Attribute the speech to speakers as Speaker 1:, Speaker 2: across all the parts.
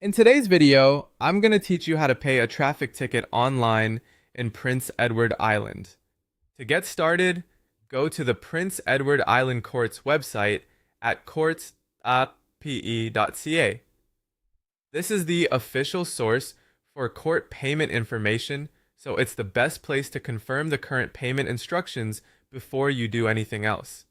Speaker 1: In today's video, I'm going to teach you how to pay a traffic ticket online in Prince Edward Island. To get started, go to the Prince Edward Island Court's website at courts.pe.ca. This is the official source for court payment information, so it's the best place to confirm the current payment instructions before you do anything else.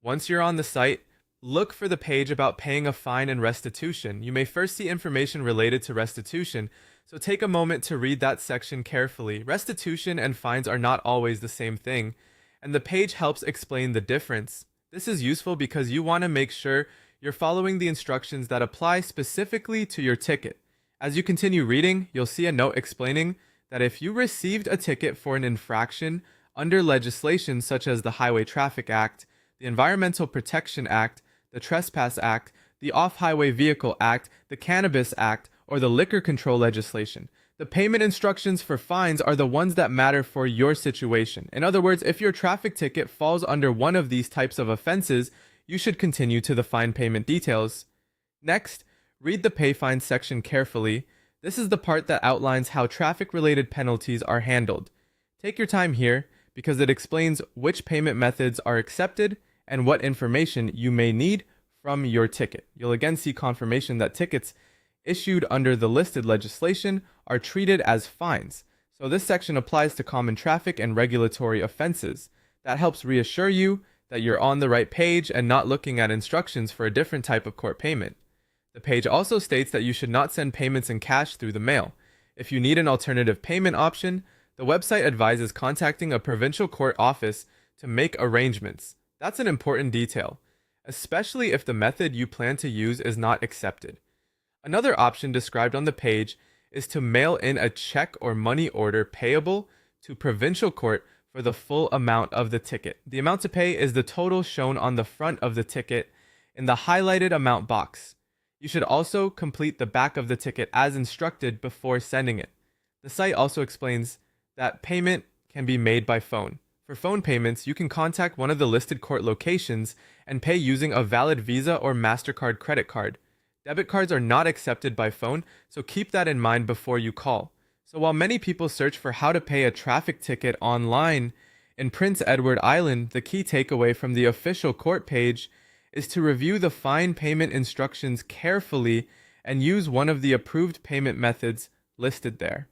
Speaker 1: Once you're on the site, look for the page about paying a fine and restitution. You may first see information related to restitution, so take a moment to read that section carefully. Restitution and fines are not always the same thing, and the page helps explain the difference. This is useful because you want to make sure you're following the instructions that apply specifically to your ticket. As you continue reading, you'll see a note explaining that if you received a ticket for an infraction under legislation such as the Highway Traffic Act, the Environmental Protection Act, the Trespass Act, the Off-Highway Vehicle Act, the Cannabis Act, or the Liquor Control legislation, the payment instructions for fines are the ones that matter for your situation. In other words, if your traffic ticket falls under one of these types of offenses, you should continue to the fine payment details. Next, read the pay fine section carefully. This is the part that outlines how traffic-related penalties are handled. Take your time here because it explains which payment methods are accepted and what information you may need from your ticket. You'll again see confirmation that tickets issued under the listed legislation are treated as fines. So this section applies to common traffic and regulatory offenses. That helps reassure you that you're on the right page and not looking at instructions for a different type of court payment. The page also states that you should not send payments in cash through the mail. If you need an alternative payment option, the website advises contacting a provincial court office to make arrangements. That's an important detail, especially if the method you plan to use is not accepted. Another option described on the page is to mail in a check or money order payable to provincial court for the full amount of the ticket. The amount to pay is the total shown on the front of the ticket in the highlighted amount box. You should also complete the back of the ticket as instructed before sending it. The site also explains that payment can be made by phone. For phone payments, you can contact one of the listed court locations and pay using a valid Visa or MasterCard credit card. Debit cards are not accepted by phone, so keep that in mind before you call. So while many people search for how to pay a traffic ticket online, in Prince Edward Island, the key takeaway from the official court page is to review the fine payment instructions carefully and use one of the approved payment methods listed there.